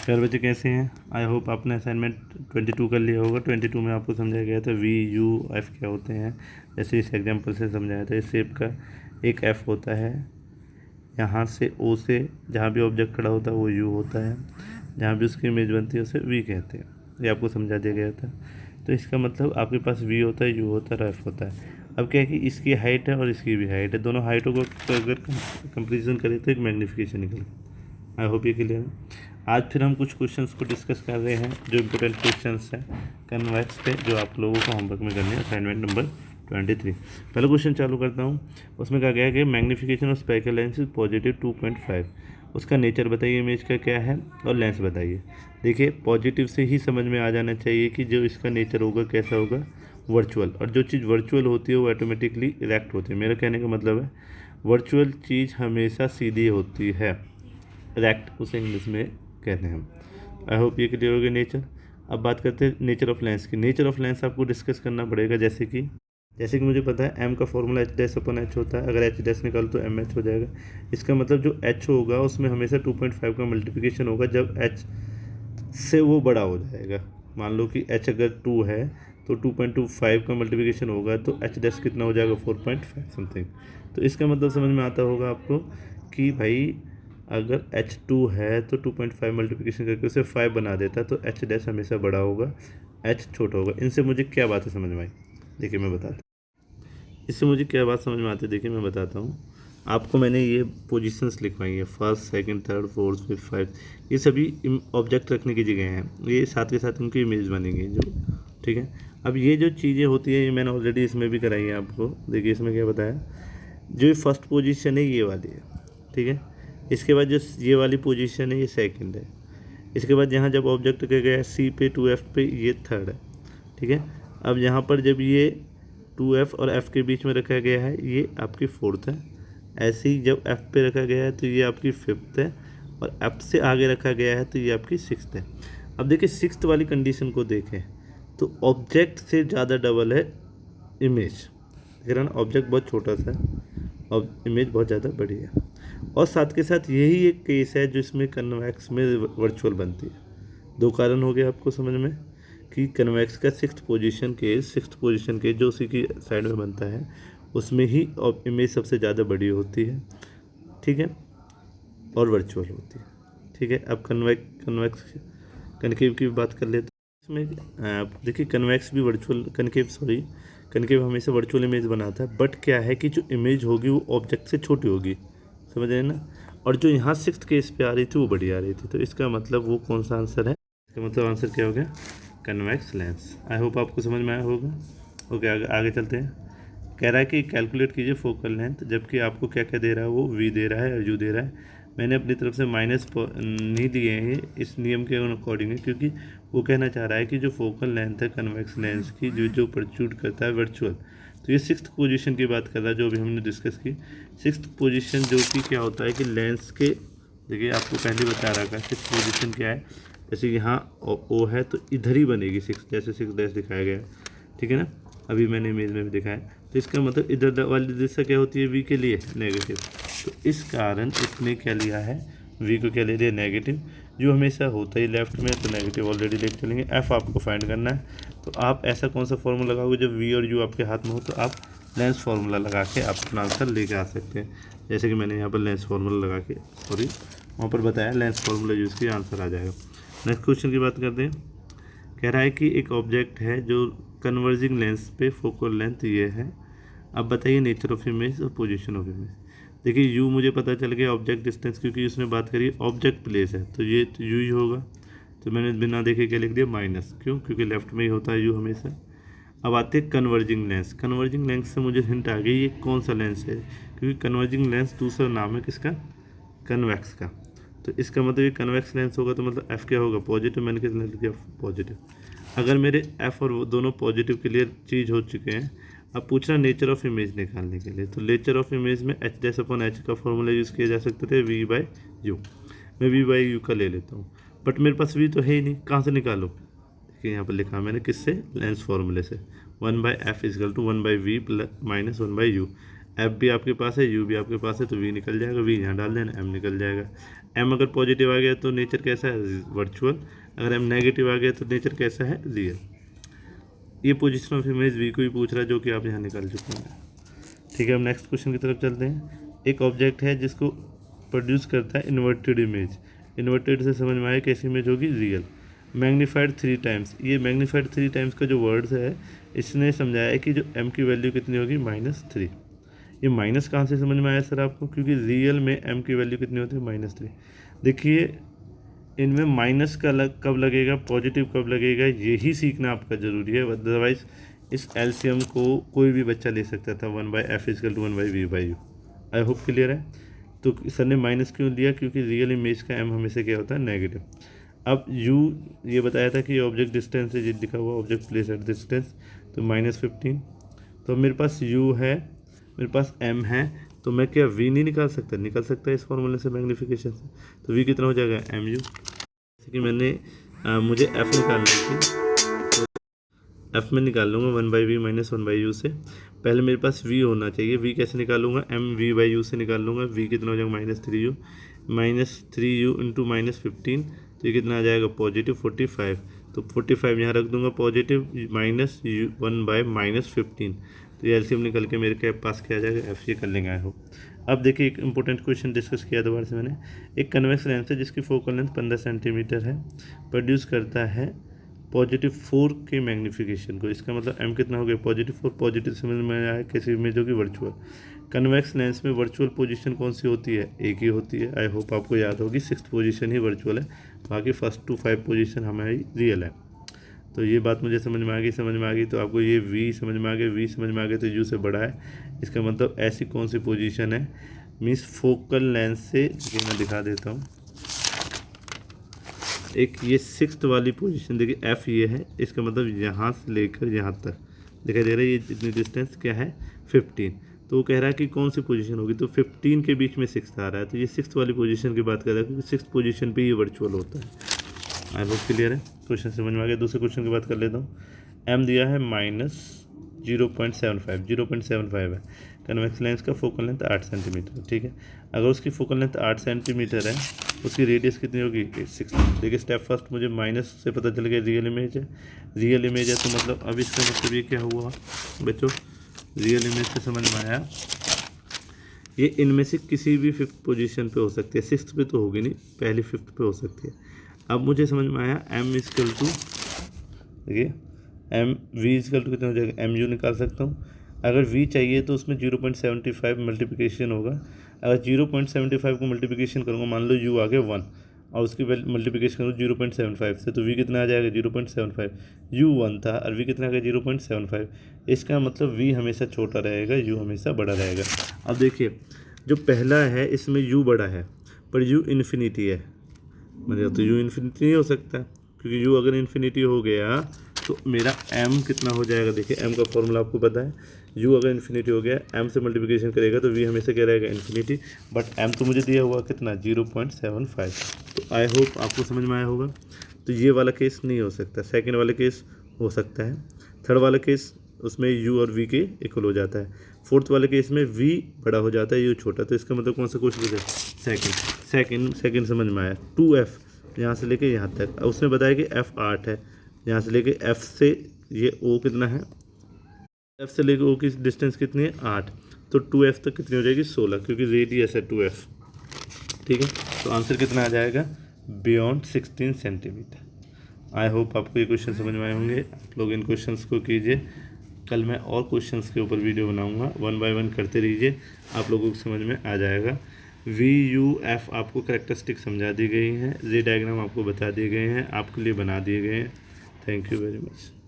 प्यारे बच्चे कैसे हैं। आई होप आपने असाइनमेंट 22 कर लिया होगा। 22 में आपको समझाया गया था वी यू एफ क्या होते हैं। जैसे इस एग्जांपल से समझाया था, इस शेप का एक एफ होता है, यहाँ से ओ से जहाँ भी ऑब्जेक्ट खड़ा होता है वो यू होता है, जहाँ भी उसकी इमेज बनती है उसे वी कहते हैं। ये आपको समझा दिया गया था। तो इसका मतलब आपके पास वी होता है, यू होता है, एफ होता है। अब क्या है कि इसकी हाइट है और इसकी भी हाइट है, दोनों हाइटों को अगर कंपेरिजन करें तो एक मैग्नीफिकेशन निकले। आई होप ये क्लियर है। आज फिर हम कुछ क्वेश्चंस को डिस्कस कर रहे हैं जो इम्पोर्टेंट क्वेश्चंस हैं कन्वेक्स पे, जो आप लोगों को होमवर्क में करने हैं, असाइनमेंट नंबर 23। पहला क्वेश्चन चालू करता हूँ। उसमें कहा गया है कि magnification of speckle lens is positive 2.5। उसका नेचर बताइए, इमेज का क्या है, और लेंस बताइए। देखिए, पॉजिटिव से ही समझ में आ जाना चाहिए कि जो इसका नेचर होगा कैसा होगा, वर्चुअल। और जो चीज़ वर्चुअल होती है वो ऑटोमेटिकली इरेक्ट होती है। मेरा कहने का मतलब है वर्चुअल चीज़ हमेशा सीधी होती है, इरेक्ट उसे इंग्लिश में कहते हैं हम। आई होप ये क्लियर हो गया नेचर। अब बात करते हैं नेचर ऑफ लेंस की। नेचर ऑफ लेंस आपको डिस्कस करना पड़ेगा। जैसे कि मुझे पता है एम का फॉर्मूला एच डैश अपन एच होता है। अगर एच डैश निकालो तो एम एच हो जाएगा। इसका मतलब जो एच होगा उसमें हमेशा 2.5 का मल्टीप्लिकेशन होगा जब एच से वो बड़ा हो जाएगा। मान लो कि एच अगर 2 है तो 2.25 का मल्टीप्लिकेशन होगा तो एच डैश कितना हो जाएगा, 4.5 समथिंग। तो इसका मतलब समझ में आता होगा आपको कि भाई अगर H2 है तो 2.5 मल्टीप्लिकेशन करके उसे 5 बना देता तो एच डैश हमेशा बड़ा होगा, एच छोटा होगा। इनसे मुझे क्या बात है समझ में आई, देखिए मैं बताता हूँ। इससे मुझे क्या बात समझ में आती है, देखिए मैं बताता हूँ आपको। मैंने ये पोजीशंस लिखवाई है, first second third fourth fifth five. ये सभी ऑब्जेक्ट रखने की जगह हैं, ये साथ के साथ उनकी इमेज बनेंगी जो, ठीक है। अब ये जो चीज़ें होती है ये मैंने ऑलरेडी इसमें भी कराई है आपको। देखिए इसमें क्या बताया, जो फर्स्ट पोजीशन है ये वाली है, ठीक है। इसके बाद जो ये वाली पोजीशन है ये सेकंड है। इसके बाद यहाँ जब ऑब्जेक्ट का गया सी पे 2F पे, ये थर्ड है, ठीक है। अब यहाँ पर जब ये 2F और F के बीच में रखा गया है ये आपकी फोर्थ है। ऐसे ही जब F पे रखा गया है तो ये आपकी फिफ्थ है, और F से आगे रखा गया है तो ये आपकी सिक्स्थ है। अब देखिए सिक्स्थ वाली कंडीशन को देखें तो ऑब्जेक्ट से ज़्यादा डबल है इमेज, ना ऑब्जेक्ट बहुत छोटा सा है और इमेज बहुत ज़्यादा बड़ी है। और साथ के साथ यही एक केस है जो इसमें कन्वेक्स में वर्चुअल बनती है। दो कारण हो गए आपको समझ में कि कन्वेक्स का सिक्स्थ पोजीशन के जो उसी की साइड में बनता है उसमें ही इमेज सबसे ज़्यादा बड़ी होती है, ठीक है, और वर्चुअल होती है, ठीक है। अब कन्वेक्स कनकेव की बात कर लेते हैं। इसमें देखिए कन्वेक्स भी वर्चुअल, कनकेव हमेशा वर्चुअल इमेज बनाता है, बट क्या है कि जो इमेज होगी वो ऑब्जेक्ट से छोटी होगी, समझ रहे हैं ना। और जो यहाँ सिक्स्थ केस पे आ रही थी वो बड़ी आ रही थी। तो इसका मतलब वो कौन सा आंसर है, इसका मतलब आंसर क्या हो गया, कन्वेक्स लेंस। आई होप आपको समझ में आया होगा। ओके आगे चलते हैं। कह रहा है कि कैलकुलेट कीजिए फोकल लेंथ, जबकि आपको क्या क्या दे रहा है, वो वी दे रहा है और यू दे रहा है। मैंने अपनी तरफ से माइनस नहीं दिए हैं इस नियम के अकॉर्डिंग, क्योंकि वो कहना चाह रहा है कि जो फोकल लेंथ है कन्वेक्स लेंस की जो परच्यूट करता है वर्चुअल। तो ये सिक्स्थ पोजीशन की बात कर रहा है जो अभी हमने डिस्कस की। सिक्स्थ पोजीशन जो कि क्या होता है कि लेंस के, देखिए आपको पहले बता रहा था सिक्स्थ पोजीशन क्या है। जैसे यहाँ ओ है तो इधर ही बनेगी सिक्स, जैसे सिक्स डैश दिखाया गया है, ठीक है ना। अभी मैंने इमेज में भी दिखाया। तो इसका मतलब इधर वाली दिशा क्या होती है, वी के लिए नेगेटिव। तो इस कारण इसने क्या लिया है, वी को क्या ले लिया, नेगेटिव। जो हमेशा होता ही लेफ्ट में, तो नेगेटिव ऑलरेडी लेके चलेंगे। एफ आपको फाइंड करना है, तो आप ऐसा कौन सा फॉर्मूला लगाओगे जब वी और यू आपके हाथ में हो, तो आप लेंस फार्मूला लगा के आप अपना आंसर लेके आ सकते हैं। जैसे कि मैंने यहाँ पर लेंस फार्मूला लगा के वहाँ पर बताया, लेंस फार्मूला यूज़ किया, आंसर आ जाएगा। नेक्स्ट क्वेश्चन की बात करते हैं। कह रहा है कि एक ऑब्जेक्ट है जो कन्वर्जिंग लेंस पे फोकल लेंथ ये है। अब बताइए नेचर ऑफ इमेज और पोजीशन ऑफ इमेज। देखिए यू मुझे पता चल गया, ऑब्जेक्ट डिस्टेंस, क्योंकि उसने बात करी ऑब्जेक्ट प्लेस है तो ये तो यू ही होगा। तो मैंने बिना देखे क्या लिख दिया, माइनस। क्यों, क्योंकि लेफ्ट में ही होता है यू हमेशा। अब आते हैं कन्वर्जिंग लेंस। कन्वर्जिंग लेंस से मुझे हिंट आ गई ये कौन सा लेंस है, क्योंकि कन्वर्जिंग लेंस दूसरा नाम है किसका, कन्वेक्स का। तो इसका मतलब ये कन्वेक्स लेंस होगा, तो मतलब एफ क्या होगा, पॉजिटिव। मैंने कितना लिख दिया, पॉजिटिव। अगर मेरे एफ और वो दोनों पॉजिटिव क्लियर चीज़ हो चुके हैं, अब पूछना नेचर ऑफ इमेज निकालने के लिए। तो नेचर ऑफ इमेज में एच डैश अपॉन एच का फॉर्मूला यूज़ किया जा सकते थे, वी बाई यू। मैं वी बाई यू का ले लेता हूँ, बट मेरे पास वी तो है ही नहीं, कहाँ से निकालो। देखिए यहाँ पर लिखा मैंने किससे, लेंस फार्मूले से। 1/f is equal to 1/v minus 1/u। F भी आपके पास है, यू भी आपके पास है, तो वी निकल जाएगा, वी यहाँ डाल देना, एम निकल जाएगा। एम अगर पॉजिटिव आ गया तो नेचर कैसा है, वर्चुअल। अगर एम नेगेटिव आ गया तो नेचर कैसा है, रियल। ये पोजीशन ऑफ इमेज वी को ही पूछ रहा है, जो कि आप यहाँ निकाल चुके हैं। ठीक है, अब नेक्स्ट क्वेश्चन की तरफ चलते हैं। एक ऑब्जेक्ट है जिसको प्रोड्यूस करता है इन्वर्टेड इमेज। इन्वर्टेड से समझ में आया कैसी इमेज होगी, रियल। मैग्नीफाइड 3 टाइम्स, ये मैग्नीफाइड 3 टाइम्स का जो वर्ड्स है इसने समझाया है कि जो एम की वैल्यू कितनी होगी, -3। ये माइनस कहाँ से समझ में आया सर आपको, क्योंकि रियल में एम की वैल्यू कितनी होती है, -3। देखिए इनमें माइनस का कब लगेगा, पॉजिटिव कब लगेगा, यही सीखना आपका ज़रूरी है। अदरवाइज इस एलसीएम को कोई भी बच्चा ले सकता था, 1/f = 1/v/u। I hope clear है। तो सर ने माइनस क्यों दिया, क्योंकि रियल इमेज का एम हमेशा क्या होता है, नेगेटिव। अब u ये बताया था कि ऑब्जेक्ट डिस्टेंस है, ये लिखा हुआ ऑब्जेक्ट प्लेस एट डिस्टेंस, तो -15। तो मेरे पास u है, मेरे पास m है, तो मैं क्या v नहीं निकाल सकता, निकल सकता है इस फॉर्मूले से, मैग्नीफिकेशन से। तो v कितना हो जाएगा, mu। जैसे कि मैंने मुझे f निकालनी थी, तो f में निकाल लूँगा 1/v - 1/u से। पहले मेरे पास v होना चाहिए, v कैसे निकालूंगा, mv/u से निकाल लूँगा। v कितना हो जाएगा, -3u, -3u इंटू -15, तो ये कितना आ जाएगा, पॉजिटिव 45। तो 45 यहाँ रख दूंगा पॉजिटिव, -1/-15, तो ये एलसीएम निकल के मेरे के पास क्या आ जाएगा, एफ। ये कर लेंगे आई होप। अब देखिए एक इंपॉर्टेंट क्वेश्चन डिस्कस किया दोबारा से मैंने। एक कन्वेक्स लेंस है जिसकी फोकल लेंथ 15 सेंटीमीटर है, प्रोड्यूस करता है +4 के मैग्नीफिकेशन को। इसका मतलब m कितना हो गया, +4। पॉजिटिव समझ में आया, कैसी इमेज होगी, वर्चुअल। कन्वेक्स लेंस में वर्चुअल पोजीशन कौन सी होती है, एक ही होती है। आई होप आपको याद होगी, 6th पोजीशन ही वर्चुअल है, बाकी 1st to 5 पोजीशन हमारी रियल है। तो ये बात मुझे समझ में आ गई। तो आपको ये v समझ में आ गया, v समझ में आ गया, तो u से बड़ा है। इसका मतलब ऐसी कौन सी पोजीशन है, मीन्स फोकल लेंस से, मैं दिखा देता हूँ। एक ये 6th वाली पोजीशन देखिए, f ये है, इसका मतलब यहाँ से लेकर यहाँ तक दिखाई दे रहा है, ये जितनी डिस्टेंस क्या है, 15। तो वो कह रहा है कि कौन सी पोजीशन होगी, तो 15 के बीच में 6th आ रहा है, तो ये 6th वाली पोजीशन की बात कर रहा है, क्योंकि 6th पोजीशन पे ये वर्चुअल होता है। आई होप क्लियर है, क्वेश्चन समझ में आ गया। दूसरे क्वेश्चन की बात कर लेता हूँ। m दिया है -0.75 है, कन्वेक्स लेंस का फोकल लेंथ 8 सेंटीमीटर, ठीक है। अगर उसकी फोकल लेंथ 8 सेंटीमीटर है, उसकी रेडियस कितनी होगी, 6। देखिए स्टेप फर्स्ट मुझे माइनस से पता चल गया रियल इमेज है, तो मतलब अब इसका मतलब ये क्या हुआ बच्चों, रियल इमेज से समझ में आया, ये इनमें से किसी भी 5th पोजीशन पे हो सकती है, 6th पे तो होगी नहीं, पहली 5th पे हो सकती है। अब मुझे समझ में आया m = देखिए v = कितना हो जाएगा, mu निकाल सकता हूँ। अगर v चाहिए तो उसमें 0.75 मल्टीप्लिकेशन होगा। अगर 0.75 को मल्टीप्लिकेशन करूँगा, मान लो u आ गया 1 और उसकी मल्टीप्लिकेशन करूँ 0.75 से, तो v कितना आ जाएगा, 0.75। u 1 था और v कितना आ गया, 0.75। इसका मतलब v हमेशा छोटा रहेगा, u हमेशा बड़ा रहेगा। अब देखिए जो पहला है इसमें u बड़ा है, पर u इन्फिनिटी है, मतलब तो u इन्फिनिटी नहीं हो सकता, क्योंकि u अगर इन्फिनिटी हो गया तो मेरा m कितना हो जाएगा। देखिए m का फॉर्मूला आपको पता है, u अगर इन्फिनिटी हो गया, m से मल्टीप्लिकेशन करेगा तो v हमेशा क्या रहेगा, इन्फिनिटी। बट m तो मुझे दिया हुआ कितना, 0.75। तो आई होप आपको समझ में आया होगा। तो ये वाला केस नहीं हो सकता, सेकेंड वाला केस हो सकता है, थर्ड वाला केस उसमें u और v के इक्वल हो जाता है, फोर्थ वाले केस में v बड़ा हो जाता है, u छोटा। तो इसका मतलब कौन सा क्वेश्चन है, सेकंड समझ में आया। 2f यहाँ से लेके यहाँ तक, उसने बताया कि f 8 है, यहाँ से लेके f से ये o कितना है, f से लेके o की डिस्टेंस कितनी है, 8। तो 2f तक कितनी हो जाएगी, 16, क्योंकि रेडियस है 2f, ठीक है। तो आंसर कितना आ जाएगा, बियॉन्ड 16 सेंटीमीटर। आई होप आपको ये क्वेश्चन समझ में आए होंगे। आप लोग इन क्वेश्चंस को कीजिए, कल मैं और क्वेश्चंस के ऊपर वीडियो बनाऊंगा, 1 बाय 1 करते रहिए, आप लोगों को समझ में आ जाएगा। VUF आपको कैरेक्टरिस्टिक समझा दी गई हैं, रे डायग्राम आपको बता दिए गए हैं, आपके लिए बना दिए गए हैं। Thank you very much.